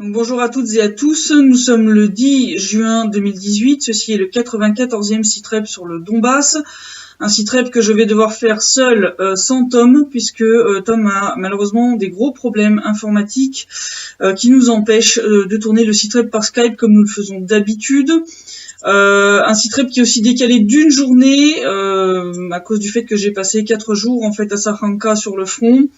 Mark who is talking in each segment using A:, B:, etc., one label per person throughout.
A: Donc, bonjour à toutes et à tous, nous sommes le 10 juin 2018, ceci est le 94e sitrep sur le Donbass, un sitrep que je vais devoir faire seul sans Tom, puisque Tom a malheureusement des gros problèmes informatiques qui nous empêchent de tourner le sitrep par Skype comme nous le faisons d'habitude. Un sitrep qui est aussi décalé d'une journée à cause du fait que j'ai passé 4 jours en fait à Sakhanka sur le front.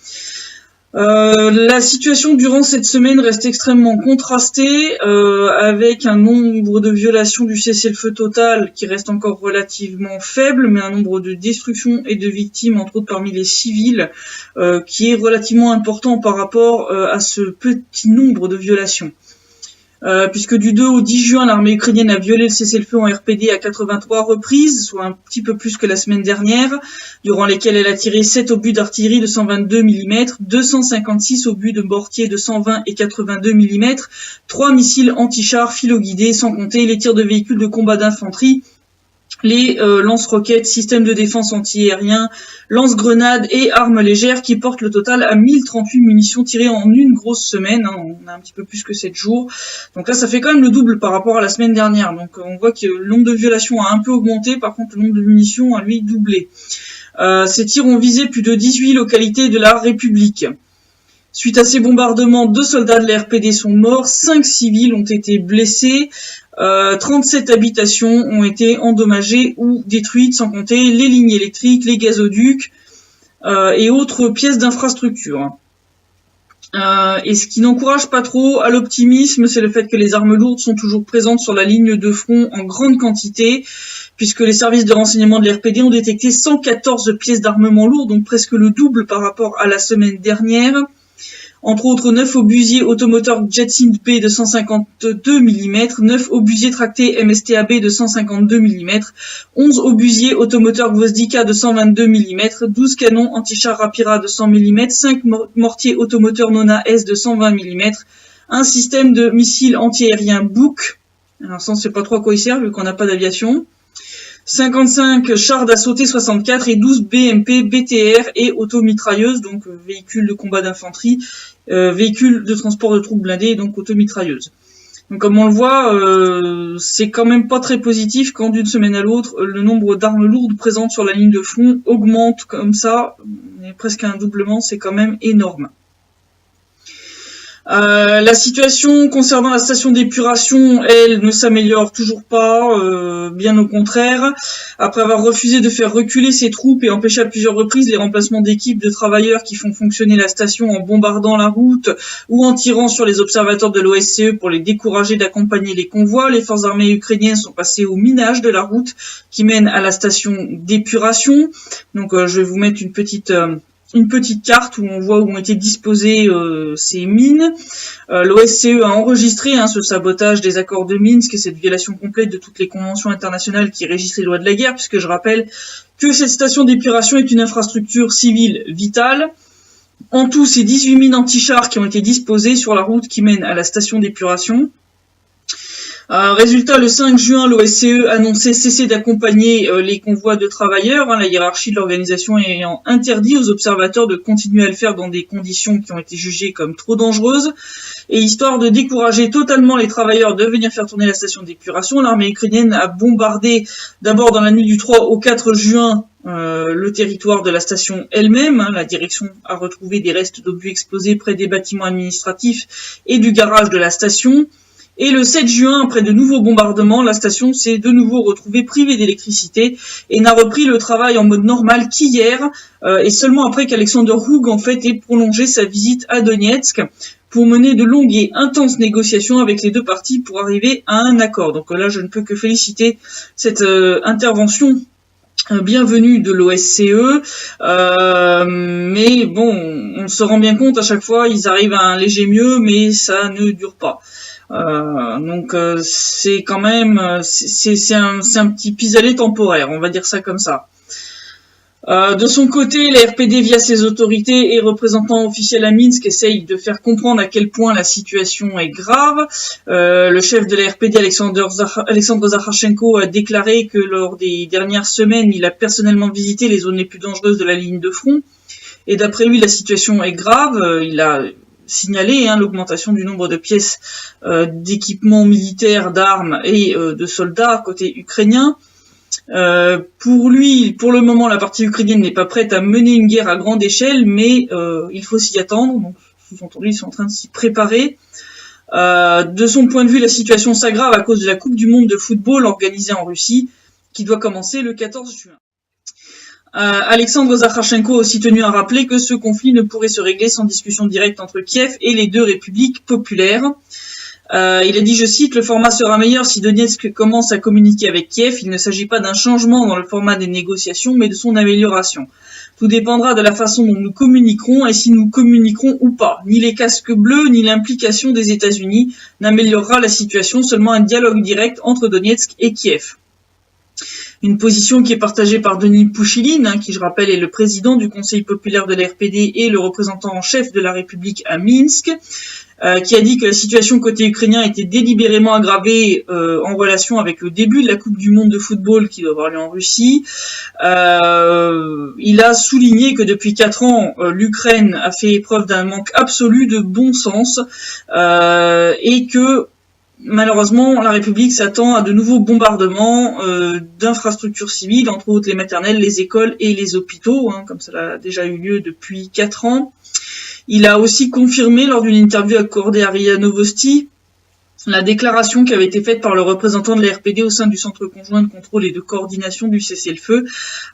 A: La situation durant cette semaine reste extrêmement contrastée, avec un nombre de violations du cessez-le-feu total qui reste encore relativement faible, mais un nombre de destructions et de victimes, entre autres parmi les civils, qui est relativement important par rapport à ce petit nombre de violations. Puisque du 2 au 10 juin, l'armée ukrainienne a violé le cessez-le-feu en RPD à 83 reprises, soit un petit peu plus que la semaine dernière, durant lesquelles elle a tiré 7 obus d'artillerie de 122 mm, 256 obus de mortier de 120 et 82 mm, 3 missiles anti-chars philo-guidés, sans compter les tirs de véhicules de combat d'infanterie, les lance-roquettes, systèmes de défense anti-aérien, lance-grenades et armes légères qui portent le total à 1038 munitions tirées en une grosse semaine. On a un petit peu plus que 7 jours. Donc là, ça fait quand même le double par rapport à la semaine dernière. Donc on voit que le nombre de violations a un peu augmenté, par contre le nombre de munitions a lui doublé. Ces tirs ont visé plus de 18 localités de la République. Suite à ces bombardements, 2 soldats de la RPD sont morts, 5 civils ont été blessés, 37 habitations ont été endommagées ou détruites, sans compter les lignes électriques, les gazoducs et autres pièces d'infrastructure. Et ce qui n'encourage pas trop à l'optimisme, c'est le fait que les armes lourdes sont toujours présentes sur la ligne de front en grande quantité, puisque les services de renseignement de l'RPD ont détecté 114 pièces d'armement lourd, donc presque le double par rapport à la semaine dernière. Entre autres, 9 obusiers automoteurs Jetsin B de 152 mm, 9 obusiers tractés MSTAB de 152 mm, 11 obusiers automoteurs Gvozdika de 122 mm, 12 canons anti-chars Rapira de 100 mm, 5 mortiers automoteurs Nona S de 120 mm, un système de missiles anti-aériens Buk, alors ça on ne sait pas trop à quoi il sert vu qu'on n'a pas d'aviation, 55 chars d'assaut T-64 et 12 BMP, BTR et automitrailleuses, donc véhicules de combat d'infanterie, véhicules de transport de troupes blindées, donc automitrailleuses. Donc comme on le voit, c'est quand même pas très positif quand d'une semaine à l'autre, le nombre d'armes lourdes présentes sur la ligne de front augmente comme ça, presque un doublement, c'est quand même énorme. La situation concernant la station d'épuration, elle, ne s'améliore toujours pas, bien au contraire. Après avoir refusé de faire reculer ses troupes et empêché à plusieurs reprises les remplacements d'équipes de travailleurs qui font fonctionner la station en bombardant la route ou en tirant sur les observateurs de l'OSCE pour les décourager d'accompagner les convois, les forces armées ukrainiennes sont passées au minage de la route qui mène à la station d'épuration. Donc je vais vous mettre une petite carte où on voit où ont été disposées ces mines. L'OSCE a enregistré ce sabotage des accords de Minsk et cette violation complète de toutes les conventions internationales qui régissent les lois de la guerre, puisque je rappelle que cette station d'épuration est une infrastructure civile vitale. En tout, c'est 18 mines anti-chars qui ont été disposées sur la route qui mène à la station d'épuration. Résultat, le 5 juin, l'OSCE annonçait cesser d'accompagner les convois de travailleurs, la hiérarchie de l'organisation ayant interdit aux observateurs de continuer à le faire dans des conditions qui ont été jugées comme trop dangereuses. Et histoire de décourager totalement les travailleurs de venir faire tourner la station d'épuration, l'armée ukrainienne a bombardé d'abord dans la nuit du 3 au 4 juin le territoire de la station elle-même. La direction a retrouvé des restes d'obus explosés près des bâtiments administratifs et du garage de la station. Et le 7 juin, après de nouveaux bombardements, la station s'est de nouveau retrouvée privée d'électricité et n'a repris le travail en mode normal qu'hier, et seulement après qu'Alexander Houg en fait ait prolongé sa visite à Donetsk pour mener de longues et intenses négociations avec les deux parties pour arriver à un accord. Donc là, je ne peux que féliciter cette intervention bienvenue de l'OSCE, mais bon, on se rend bien compte à chaque fois, ils arrivent à un léger mieux, mais ça ne dure pas. Donc c'est quand même c'est un petit pis-aller temporaire, on va dire ça comme ça. De son côté, la RPD via ses autorités et représentants officiels à Minsk essaye de faire comprendre à quel point la situation est grave. Le chef de la RPD, Alexandre Zakharchenko, a déclaré que lors des dernières semaines, il a personnellement visité les zones les plus dangereuses de la ligne de front. Et d'après lui, la situation est grave. Il a signalé l'augmentation du nombre de pièces d'équipements militaires, d'armes et de soldats côté ukrainien. Pour lui, pour le moment, la partie ukrainienne n'est pas prête à mener une guerre à grande échelle, mais il faut s'y attendre. Donc, sous-entendu, ils sont en train de s'y préparer. De son point de vue, la situation s'aggrave à cause de la Coupe du Monde de football organisée en Russie, qui doit commencer le 14 juin. Alexandre Zakharchenko a aussi tenu à rappeler que ce conflit ne pourrait se régler sans discussion directe entre Kiev et les deux républiques populaires. Il a dit, je cite, « Le format sera meilleur si Donetsk commence à communiquer avec Kiev. Il ne s'agit pas d'un changement dans le format des négociations, mais de son amélioration. Tout dépendra de la façon dont nous communiquerons et si nous communiquerons ou pas. Ni les casques bleus, ni l'implication des États-Unis n'améliorera la situation, seulement un dialogue direct entre Donetsk et Kiev. » Une position qui est partagée par Denis Pouchiline, qui, je rappelle, est le président du Conseil populaire de la RPD et le représentant en chef de la République à Minsk, qui a dit que la situation côté ukrainien était délibérément aggravée en relation avec le début de la Coupe du Monde de football qui doit avoir lieu en Russie. Il a souligné que depuis 4 ans, l'Ukraine a fait preuve d'un manque absolu de bon sens et que malheureusement, la République s'attend à de nouveaux bombardements d'infrastructures civiles, entre autres les maternelles, les écoles et les hôpitaux, comme ça a déjà eu lieu depuis 4 ans. Il a aussi confirmé lors d'une interview accordée à RIA Novosti la déclaration qui avait été faite par le représentant de la RPD au sein du Centre conjoint de contrôle et de coordination du cessez-le-feu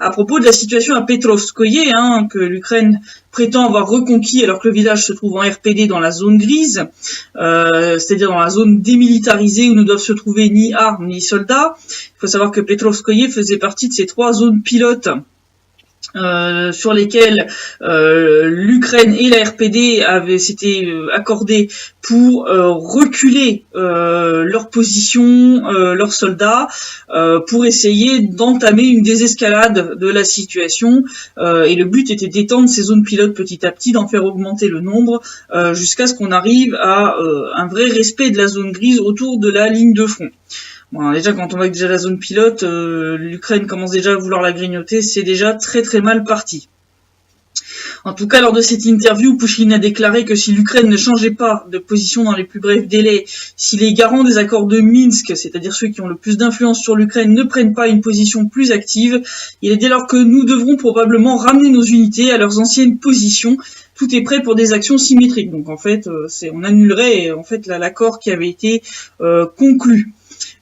A: à propos de la situation à Petrovskoye, que l'Ukraine prétend avoir reconquis alors que le village se trouve en RPD dans la zone grise, c'est-à-dire dans la zone démilitarisée où ne doivent se trouver ni armes ni soldats. Il faut savoir que Petrovskoye faisait partie de ces 3 zones pilotes sur lesquelles l'Ukraine et la RPD s'étaient accordés pour reculer leur position, leurs soldats, pour essayer d'entamer une désescalade de la situation. Et le but était d'étendre ces zones pilotes petit à petit, d'en faire augmenter le nombre, jusqu'à ce qu'on arrive à un vrai respect de la zone grise autour de la ligne de front. Bon, déjà, quand on voit que déjà la zone pilote, l'Ukraine commence déjà à vouloir la grignoter, c'est déjà très très mal parti. En tout cas, lors de cette interview, Pouchkine a déclaré que si l'Ukraine ne changeait pas de position dans les plus brefs délais, si les garants des accords de Minsk, c'est-à-dire ceux qui ont le plus d'influence sur l'Ukraine, ne prennent pas une position plus active, il est dès lors que nous devrons probablement ramener nos unités à leurs anciennes positions. Tout est prêt pour des actions symétriques. Donc en fait, on annulerait en fait l'accord qui avait été conclu.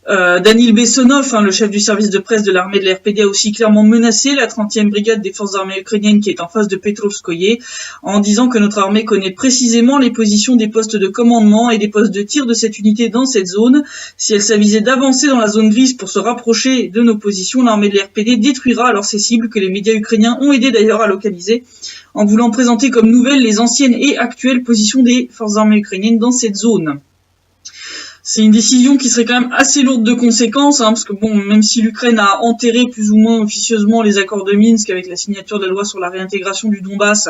A: Danil Bessonov, le chef du service de presse de l'armée de la RPD, a aussi clairement menacé la 30e brigade des forces armées ukrainiennes qui est en face de Petrovskoye en disant que notre armée connaît précisément les positions des postes de commandement et des postes de tir de cette unité dans cette zone. Si elle s'avisait d'avancer dans la zone grise pour se rapprocher de nos positions, l'armée de la RPD détruira alors ces cibles que les médias ukrainiens ont aidé d'ailleurs à localiser en voulant présenter comme nouvelles les anciennes et actuelles positions des forces armées ukrainiennes dans cette zone. C'est une décision qui serait quand même assez lourde de conséquences, parce que bon, même si l'Ukraine a enterré plus ou moins officieusement les accords de Minsk avec la signature de la loi sur la réintégration du Donbass,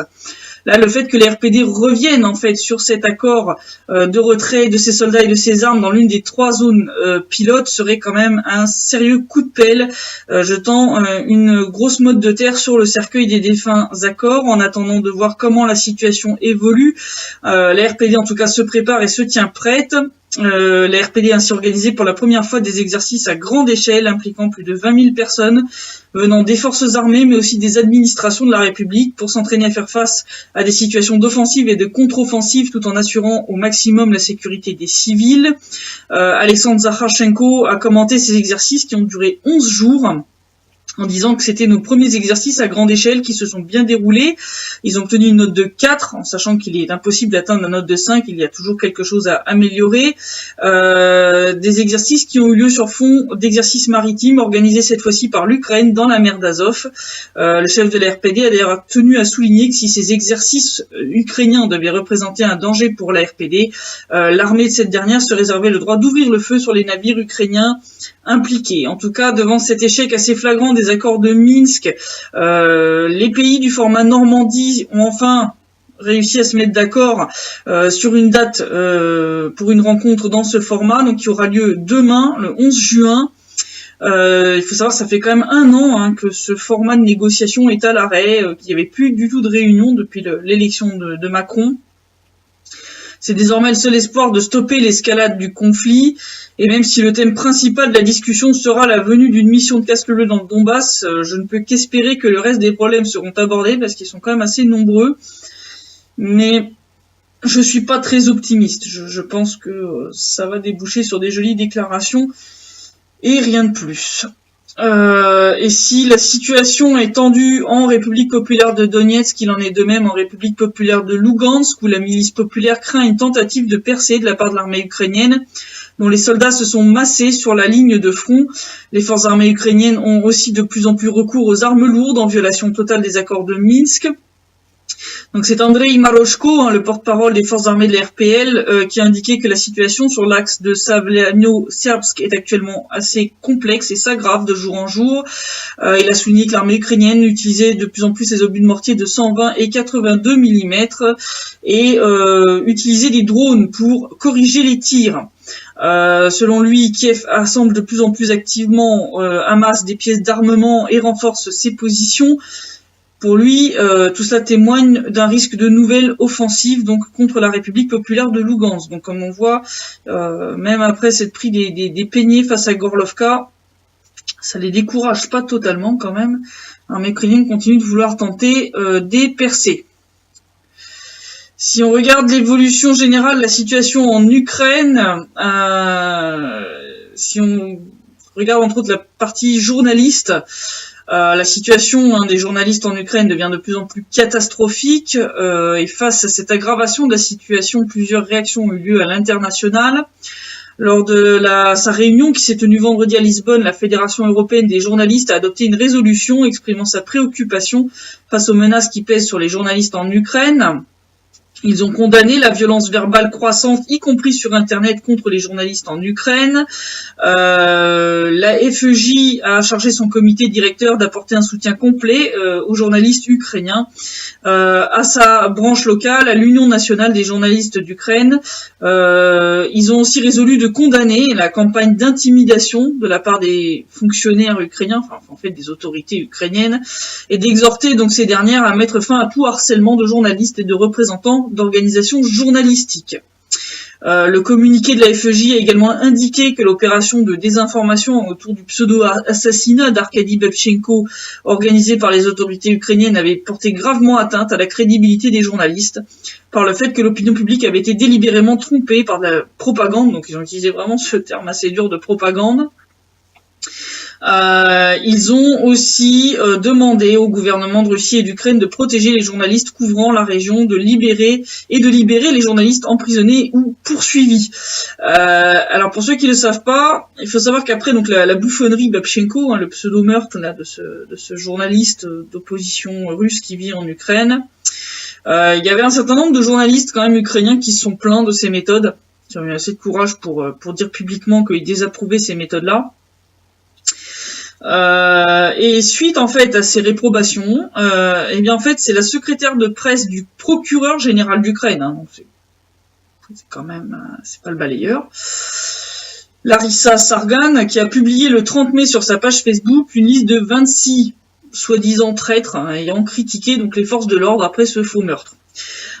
A: là, le fait que les RPD reviennent en fait sur cet accord de retrait de ses soldats et de ses armes dans l'une des 3 zones pilotes serait quand même un sérieux coup de pelle, jetant une grosse motte de terre sur le cercueil des défunts accords en attendant de voir comment la situation évolue. La RPD en tout cas se prépare et se tient prête. La RPD a ainsi organisé pour la première fois des exercices à grande échelle impliquant plus de 20 000 personnes venant des forces armées mais aussi des administrations de la République pour s'entraîner à faire face à des situations d'offensive et de contre-offensive tout en assurant au maximum la sécurité des civils. Alexandre Zakharchenko a commenté ces exercices qui ont duré 11 jours en disant que c'était nos premiers exercices à grande échelle qui se sont bien déroulés. Ils ont obtenu une note de 4, en sachant qu'il est impossible d'atteindre la note de 5, il y a toujours quelque chose à améliorer. Des exercices qui ont eu lieu sur fond d'exercices maritimes organisés cette fois-ci par l'Ukraine dans la mer d'Azov. Le chef de la RPD a d'ailleurs tenu à souligner que si ces exercices ukrainiens devaient représenter un danger pour la RPD, l'armée de cette dernière se réservait le droit d'ouvrir le feu sur les navires ukrainiens impliqués. En tout cas, devant cet échec assez flagrant des accords de Minsk, les pays du format Normandie ont enfin réussi à se mettre d'accord sur une date pour une rencontre dans ce format, donc qui aura lieu demain, le 11 juin. Il faut savoir, ça fait quand même 1 an que ce format de négociation est à l'arrêt, qu'il n'y avait plus du tout de réunion depuis l'élection de Macron. C'est désormais le seul espoir de stopper l'escalade du conflit, et même si le thème principal de la discussion sera la venue d'une mission de casque bleu dans le Donbass, je ne peux qu'espérer que le reste des problèmes seront abordés, parce qu'ils sont quand même assez nombreux. Mais je suis pas très optimiste. Je pense que ça va déboucher sur des jolies déclarations et rien de plus. Et si la situation est tendue en République populaire de Donetsk, il en est de même en République populaire de Lugansk, où la milice populaire craint une tentative de percée de la part de l'armée ukrainienne, dont les soldats se sont massés sur la ligne de front. Les forces armées ukrainiennes ont aussi de plus en plus recours aux armes lourdes, en violation totale des accords de Minsk. Donc c'est Andrei Maroshko, le porte-parole des forces armées de la RPL, qui a indiqué que la situation sur l'axe de Savliano-Serbsk est actuellement assez complexe et s'aggrave de jour en jour. Il a souligné que l'armée ukrainienne utilisait de plus en plus ses obus de mortier de 120 et 82 mm et utilisait des drones pour corriger les tirs. Selon lui, Kiev assemble de plus en plus activement, amasse des pièces d'armement et renforce ses positions. Pour lui, tout cela témoigne d'un risque de nouvelles offensives donc contre la République populaire de Lugansk. Donc comme on voit, même après s'être pris des peignets face à Gorlovka, ça les décourage pas totalement quand même. L'armée ukrainienne continue de vouloir tenter des percées. Si on regarde l'évolution générale de la situation en Ukraine, si on regarde entre autres la partie journaliste, la situation des journalistes en Ukraine devient de plus en plus catastrophique et face à cette aggravation de la situation, plusieurs réactions ont eu lieu à l'international. Lors de sa réunion qui s'est tenue vendredi à Lisbonne, la Fédération européenne des journalistes a adopté une résolution exprimant sa préoccupation face aux menaces qui pèsent sur les journalistes en Ukraine. Ils ont condamné la violence verbale croissante, y compris sur Internet, contre les journalistes en Ukraine. La FEJ a chargé son comité directeur d'apporter un soutien complet aux journalistes ukrainiens, à sa branche locale, à l'Union nationale des journalistes d'Ukraine. Ils ont aussi résolu de condamner la campagne d'intimidation de la part des fonctionnaires ukrainiens, enfin en fait des autorités ukrainiennes, et d'exhorter donc ces dernières à mettre fin à tout harcèlement de journalistes et de représentants d'organisations journalistiques. Le communiqué de la FEJ a également indiqué que l'opération de désinformation autour du pseudo-assassinat d'Arkady Babchenko organisé par les autorités ukrainiennes avait porté gravement atteinte à la crédibilité des journalistes par le fait que l'opinion publique avait été délibérément trompée par de la propagande, donc ils ont utilisé vraiment ce terme assez dur de propagande. Ils ont aussi demandé au gouvernement de Russie et d'Ukraine de protéger les journalistes couvrant la région, de libérer les journalistes emprisonnés ou poursuivis. Alors pour ceux qui ne le savent pas, il faut savoir qu'après donc la bouffonnerie Babchenko, le pseudo-meurtre là de ce journaliste d'opposition russe qui vit en Ukraine, il y avait un certain nombre de journalistes quand même ukrainiens qui se sont plaints de ces méthodes, qui ont eu assez de courage pour dire publiquement qu'ils désapprouvaient ces méthodes-là. Et suite en fait à ces réprobations, eh bien en fait c'est la secrétaire de presse du procureur général d'Ukraine, donc c'est quand même c'est pas le balayeur, Larissa Sargan, qui a publié le 30 mai sur sa page Facebook une liste de 26 soi-disant traîtres ayant critiqué donc les forces de l'ordre après ce faux meurtre.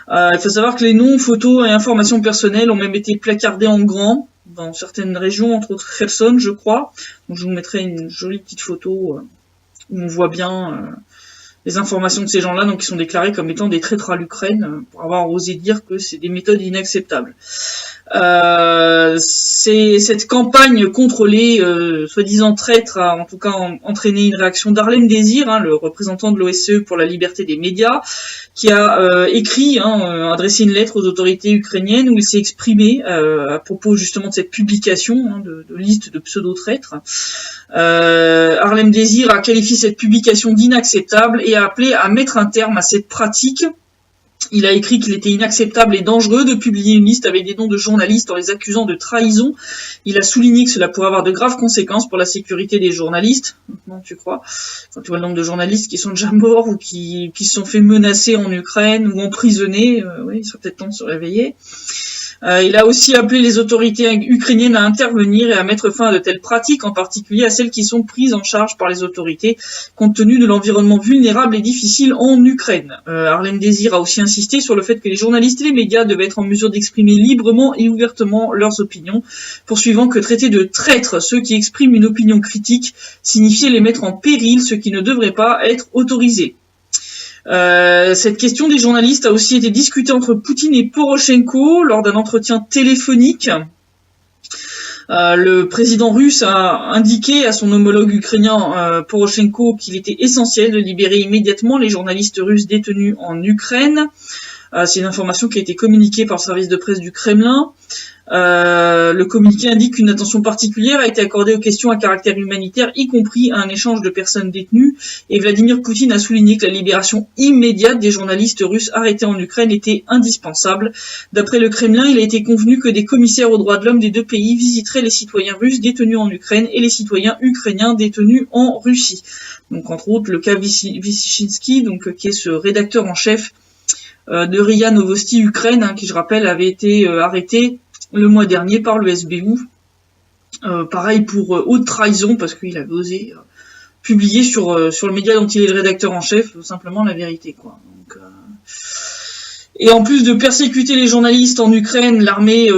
A: Il faut savoir que les noms, photos et informations personnelles ont même été placardés en grand dans certaines régions, entre autres Kherson, je crois. Donc je vous mettrai une jolie petite photo où on voit bien les informations de ces gens-là, donc qui sont déclarés comme étant des traîtres à l'Ukraine, pour avoir osé dire que c'est des méthodes inacceptables. Cette campagne contre les soi-disant traîtres a en tout cas entraîné une réaction d'Harlem Désir, le représentant de l'OSCE pour la liberté des médias, qui a écrit, adressé une lettre aux autorités ukrainiennes où il s'est exprimé à propos justement de cette publication de liste de pseudo-traîtres. Harlem Désir a qualifié cette publication d'inacceptable et a appelé à mettre un terme à cette pratique. Il a écrit qu'il était inacceptable et dangereux de publier une liste avec des noms de journalistes en les accusant de trahison. Il a souligné que cela pourrait avoir de graves conséquences pour la sécurité des journalistes. Non, tu crois? Quand tu vois le nombre de journalistes qui sont déjà morts ou qui se sont fait menacer en Ukraine ou emprisonnés, oui, il serait peut-être temps de se réveiller. Il a aussi appelé les autorités ukrainiennes à intervenir et à mettre fin à de telles pratiques, en particulier à celles qui sont prises en charge par les autorités, compte tenu de l'environnement vulnérable et difficile en Ukraine. Harlem Désir a aussi insisté sur le fait que les journalistes et les médias devaient être en mesure d'exprimer librement et ouvertement leurs opinions, poursuivant que traiter de traîtres ceux qui expriment une opinion critique signifiait les mettre en péril, ce qui ne devrait pas être autorisé. Cette question des journalistes a aussi été discutée entre Poutine et Porochenko lors d'un entretien téléphonique. Le président russe a indiqué à son homologue ukrainien Porochenko qu'il était essentiel de libérer immédiatement les journalistes russes détenus en Ukraine. C'est une information qui a été communiquée par le service de presse du Kremlin. Le communiqué indique qu'une attention particulière a été accordée aux questions à caractère humanitaire, y compris à un échange de personnes détenues, et Vladimir Poutine a souligné que la libération immédiate des journalistes russes arrêtés en Ukraine était indispensable. D'après le Kremlin, il a été convenu que des commissaires aux droits de l'homme des deux pays visiteraient les citoyens russes détenus en Ukraine et les citoyens ukrainiens détenus en Russie. Donc entre autres le cas Vyshinsky, donc qui est ce rédacteur en chef de RIA Novosti Ukraine, qui je rappelle avait été arrêté le mois dernier par le SBU, pareil pour haute trahison, parce qu'il avait osé publier sur le média dont il est le rédacteur en chef, simplement la vérité, quoi. Donc, et en plus de persécuter les journalistes en Ukraine, l'armée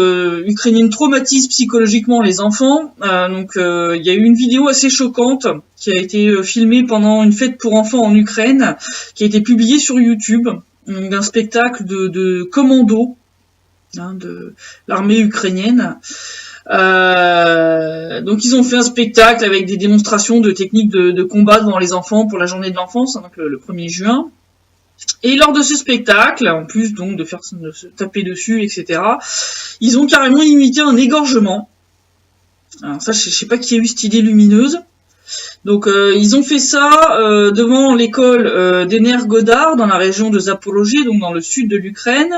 A: ukrainienne traumatise psychologiquement les enfants. Donc il y a eu une vidéo assez choquante qui a été filmée pendant une fête pour enfants en Ukraine, qui a été publiée sur YouTube, d'un spectacle de commando, de l'armée ukrainienne. Donc ils ont fait un spectacle avec des démonstrations de techniques de combat devant les enfants pour la journée de l'enfance, donc le 1er juin. Et lors de ce spectacle, en plus donc de se taper dessus, etc., ils ont carrément imité un égorgement. Alors ça, je sais pas qui a eu cette idée lumineuse. Donc ils ont fait ça devant l'école d'Energodar dans la région de Zaporozhye, donc dans le sud de l'Ukraine.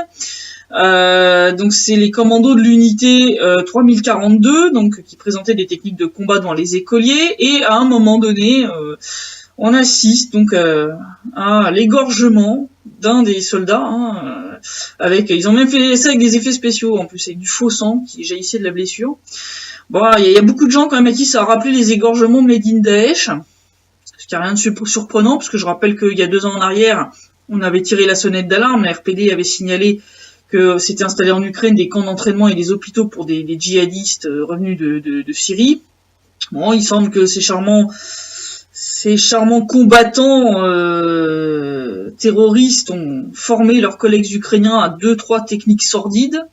A: Donc c'est les commandos de l'unité 3042, donc qui présentaient des techniques de combat devant les écoliers, et à un moment donné on assiste donc à l'égorgement d'un des soldats, ils ont même fait ça avec des effets spéciaux, en plus avec du faux sang qui jaillissait de la blessure. Bon, il y a beaucoup de gens quand même à qui ça a rappelé les égorgements made in Daesh, ce qui n'a rien de surprenant, parce que je rappelle qu'il y a 2 ans en arrière, on avait tiré la sonnette d'alarme, la RPD avait signalé que s'étaient installés en Ukraine des camps d'entraînement et des hôpitaux pour des djihadistes revenus de Syrie. Bon, il semble que ces charmants combattants terroristes ont formé leurs collègues ukrainiens à 2-3 techniques sordides.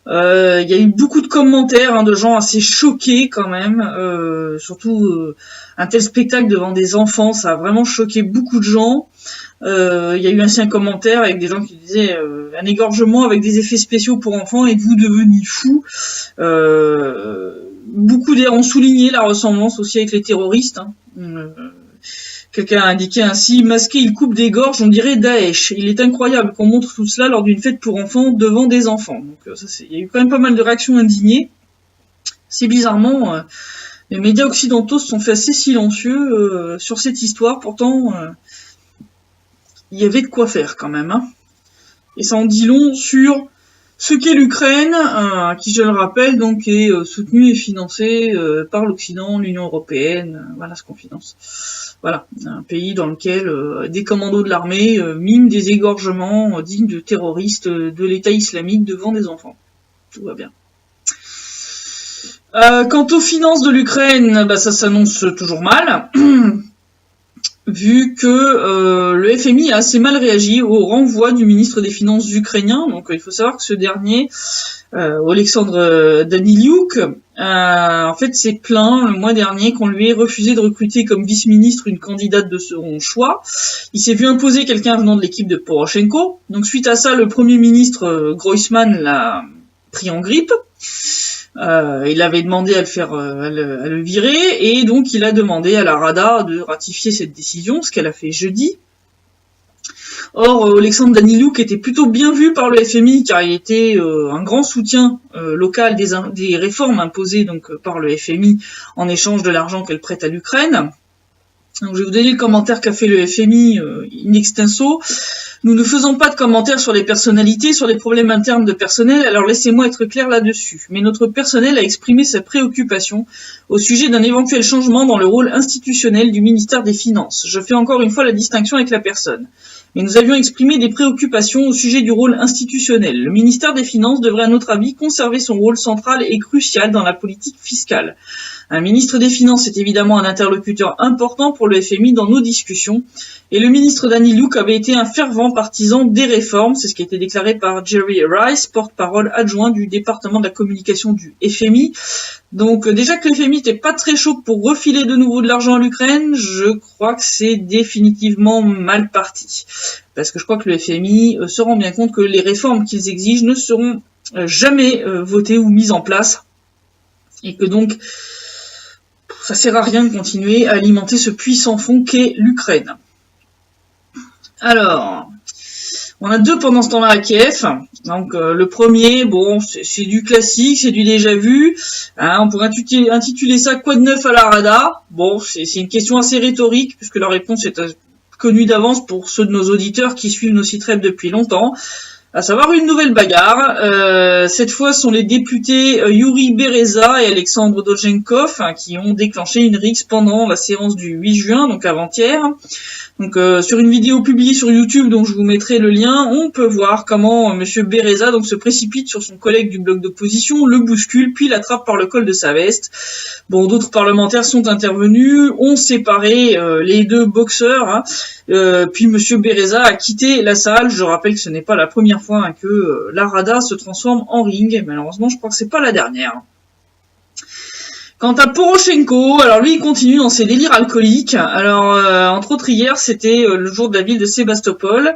A: Il y a eu beaucoup de commentaires de gens assez choqués quand même, surtout un tel spectacle devant des enfants, ça a vraiment choqué beaucoup de gens. Il y a eu ainsi un commentaire avec des gens qui disaient un égorgement avec des effets spéciaux pour enfants, êtes-vous devenus fous? Beaucoup ont souligné la ressemblance aussi avec les terroristes. Quelqu'un a indiqué ainsi: masqué, il coupe des gorges, on dirait Daesh. Il est incroyable qu'on montre tout cela lors d'une fête pour enfants devant des enfants. Donc il y a eu quand même pas mal de réactions indignées. C'est bizarrement, les médias occidentaux se sont fait assez silencieux sur cette histoire. Pourtant, il y avait de quoi faire quand même. Et ça en dit long sur ce qu'est l'Ukraine, qui, je le rappelle, donc est soutenue et financée par l'Occident, l'Union européenne. Voilà ce qu'on finance. Voilà, un pays dans lequel des commandos de l'armée miment des égorgements dignes de terroristes de l'État islamique devant des enfants. Tout va bien. Quant aux finances de l'Ukraine, ça s'annonce toujours mal, vu que le FMI a assez mal réagi au renvoi du ministre des Finances ukrainien. Donc il faut savoir que ce dernier, Oleksandr Daniliuk, en fait s'est plaint le mois dernier qu'on lui ait refusé de recruter comme vice-ministre une candidate de son choix. Il s'est vu imposer quelqu'un venant de l'équipe de Poroshenko. Donc suite à ça, le premier ministre Groysman l'a pris en grippe. Il avait demandé à le virer, et donc il a demandé à la Rada de ratifier cette décision, ce qu'elle a fait jeudi. Or, Oleksandr Daniliuk était plutôt bien vu par le FMI, car il était un grand soutien local des réformes imposées donc par le FMI en échange de l'argent qu'elle prête à l'Ukraine. Donc, je vais vous donner le commentaire qu'a fait le FMI in extenso. Nous ne faisons pas de commentaires sur les personnalités, sur les problèmes internes de personnel, alors laissez-moi être clair là-dessus. Mais notre personnel a exprimé sa préoccupation au sujet d'un éventuel changement dans le rôle institutionnel du ministère des Finances. Je fais encore une fois la distinction avec la personne. Mais nous avions exprimé des préoccupations au sujet du rôle institutionnel. Le ministère des Finances devrait à notre avis conserver son rôle central et crucial dans la politique fiscale. Un ministre des Finances est évidemment un interlocuteur important pour le FMI dans nos discussions, et le ministre Danny Luke avait été un fervent partisan des réformes, c'est ce qui a été déclaré par Jerry Rice, porte-parole adjoint du département de la communication du FMI. Donc déjà que le FMI n'était pas très chaud pour refiler de nouveau de l'argent à l'Ukraine, je crois que c'est définitivement mal parti. Parce que je crois que le FMI se rend bien compte que les réformes qu'ils exigent ne seront jamais votées ou mises en place, et que donc ça sert à rien de continuer à alimenter ce puissant fond qu'est l'Ukraine. Alors, on a deux pendant ce temps-là à Kiev. Donc le premier, bon, c'est du classique, c'est du déjà vu. Hein, on pourrait intituler ça quoi de neuf à la Rada. Bon, c'est une question assez rhétorique puisque la réponse est connue d'avance pour ceux de nos auditeurs qui suivent nos sites web depuis longtemps. À savoir une nouvelle bagarre. Cette fois, ce sont les députés Yuri Bereza et Alexandre Dolgenkov qui ont déclenché une rixe pendant la séance du 8 juin, donc avant-hier. Donc sur une vidéo publiée sur YouTube, dont je vous mettrai le lien, on peut voir comment Monsieur Bereza donc se précipite sur son collègue du bloc d'opposition, le bouscule, puis l'attrape par le col de sa veste. Bon, d'autres parlementaires sont intervenus, ont séparé les deux boxeurs, hein, puis Monsieur Bereza a quitté la salle. Je rappelle que ce n'est pas la première fois hein, que la Rada se transforme en ring, et malheureusement je crois que c'est pas la dernière. Quant à Poroshenko, alors lui il continue dans ses délires alcooliques. Alors entre autres hier c'était le jour de la ville de Sébastopol.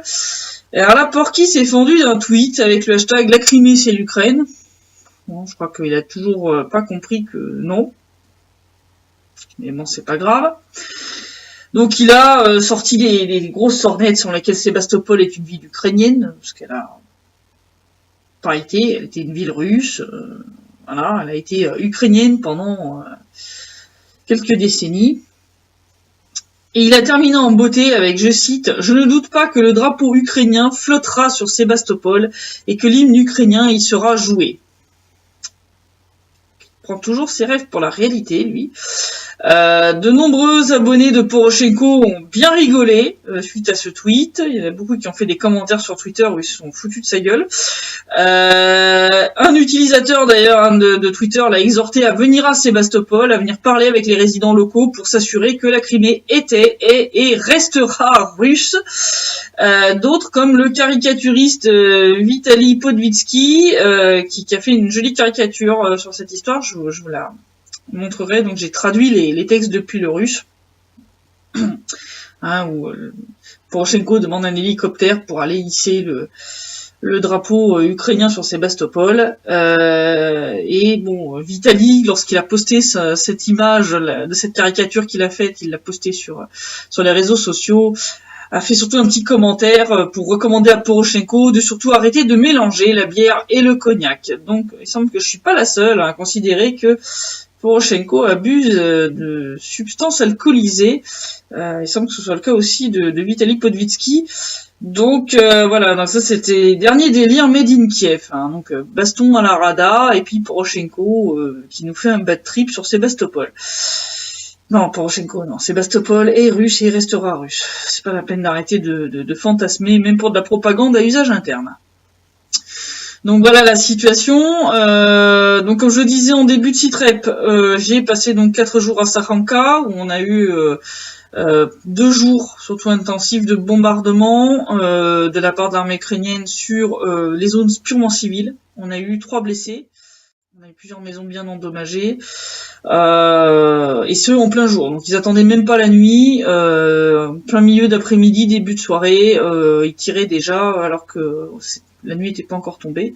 A: Alors là Porky s'est fendu d'un tweet avec le hashtag la Crimée c'est l'Ukraine. Bon, je crois qu'il a toujours pas compris que non. Mais bon c'est pas grave. Donc il a sorti les grosses sornettes sur lesquelles Sébastopol est une ville ukrainienne, parce qu'elle a pas été, elle était une ville russe. Voilà, elle a été ukrainienne pendant quelques décennies. Et il a terminé en beauté avec, je cite, « Je ne doute pas que le drapeau ukrainien flottera sur Sébastopol et que l'hymne ukrainien y sera joué. » Il prend toujours ses rêves pour la réalité, lui. De nombreux abonnés de Poroshenko ont bien rigolé suite à ce tweet. Il y en a beaucoup qui ont fait des commentaires sur Twitter où ils se sont foutus de sa gueule. Un utilisateur d'ailleurs hein, de Twitter l'a exhorté à venir à Sébastopol, à venir parler avec les résidents locaux pour s'assurer que la Crimée était et restera russe. D'autres comme le caricaturiste Vitaly Podvitsky qui a fait une jolie caricature sur cette histoire. Je vous la montrerai. Donc j'ai traduit les textes depuis le russe, hein, où Poroshenko demande un hélicoptère pour aller hisser le drapeau ukrainien sur Sébastopol. Et bon, Vitaly, lorsqu'il a posté cette image de cette caricature qu'il a faite, il l'a postée sur les réseaux sociaux, a fait surtout un petit commentaire pour recommander à Poroshenko de surtout arrêter de mélanger la bière et le cognac. Donc il semble que je suis pas la seule à considérer que Poroshenko abuse de substances alcoolisées. Il semble que ce soit le cas aussi de Vitaly Podvitsky. Donc voilà, donc ça c'était dernier délire made in Kiev. Hein. Donc baston à la Rada et puis Poroshenko qui nous fait un bad trip sur Sébastopol. Non, Poroshenko, non. Sébastopol est russe et il restera russe. C'est pas la peine d'arrêter de fantasmer, même pour de la propagande à usage interne. Donc voilà la situation. Donc comme je le disais en début de sitrep, j'ai passé donc 4 jours à Sakhanka où on a eu 2 jours surtout intensifs de bombardements de la part de l'armée ukrainienne sur les zones purement civiles. On a eu 3 blessés. On a eu plusieurs maisons bien endommagées, et ce en plein jour. Donc ils attendaient même pas la nuit, plein milieu d'après-midi, début de soirée, ils tiraient déjà alors que la nuit n'était pas encore tombée.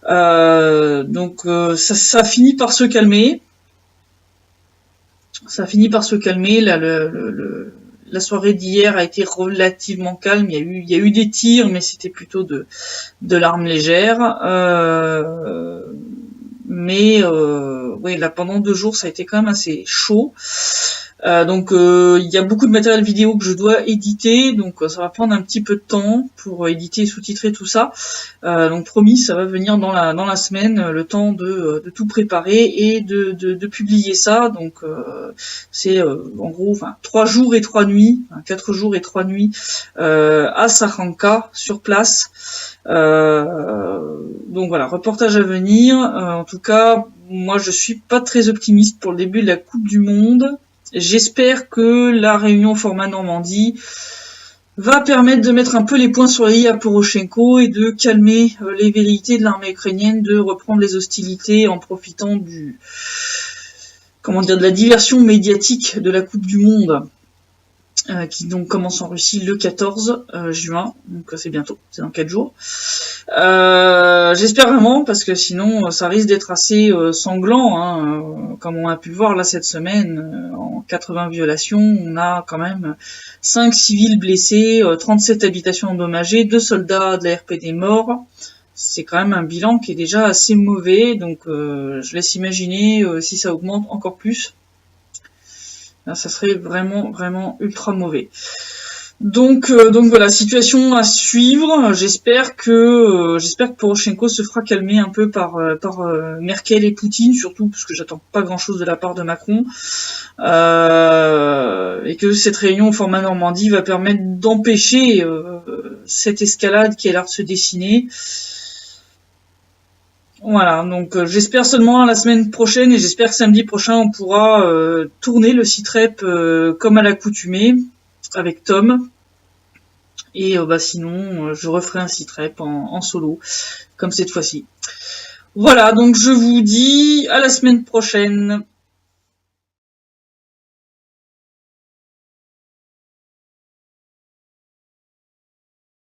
A: Donc ça a fini par se calmer. Ça a fini par se calmer. Là, la soirée d'hier a été relativement calme. Il y a eu des tirs, mais c'était plutôt de l'arme légère. Mais oui, là pendant 2 jours, ça a été quand même assez chaud. Donc il y a beaucoup de matériel vidéo que je dois éditer, donc ça va prendre un petit peu de temps pour éditer, sous-titrer tout ça. Donc promis, ça va venir dans la semaine, le temps de tout préparer et de publier ça. Donc c'est en gros 3 jours et 3 nuits, 4 jours et 3 nuits à Saranka sur place. Donc voilà, reportage à venir. En tout cas, moi je suis pas très optimiste pour le début de la Coupe du Monde. J'espère que la réunion format Normandie va permettre de mettre un peu les points sur les i à Poroshenko et de calmer les velléités de l'armée ukrainienne de reprendre les hostilités en profitant de la diversion médiatique de la Coupe du Monde. Qui donc commence en Russie le 14 juin, donc c'est bientôt, c'est dans 4 jours. J'espère vraiment, parce que sinon ça risque d'être assez sanglant, hein, comme on a pu le voir là cette semaine, en 80 violations, on a quand même 5 civils blessés, 37 habitations endommagées, 2 soldats de la RPD morts. C'est quand même un bilan qui est déjà assez mauvais, donc je laisse imaginer si ça augmente encore plus. Là, ça serait vraiment ultra mauvais. Donc voilà, situation à suivre. J'espère que Poroshenko se fera calmer un peu par Merkel et Poutine, surtout parce que j'attends pas grand chose de la part de Macron, et que cette réunion au format Normandie va permettre d'empêcher cette escalade qui a l'air de se dessiner. Voilà, donc j'espère seulement la semaine prochaine et j'espère que samedi prochain on pourra tourner le site rep comme à l'accoutumée avec Tom. Et sinon je referai un site rep en solo comme cette fois-ci. Voilà, donc je vous dis à la semaine prochaine.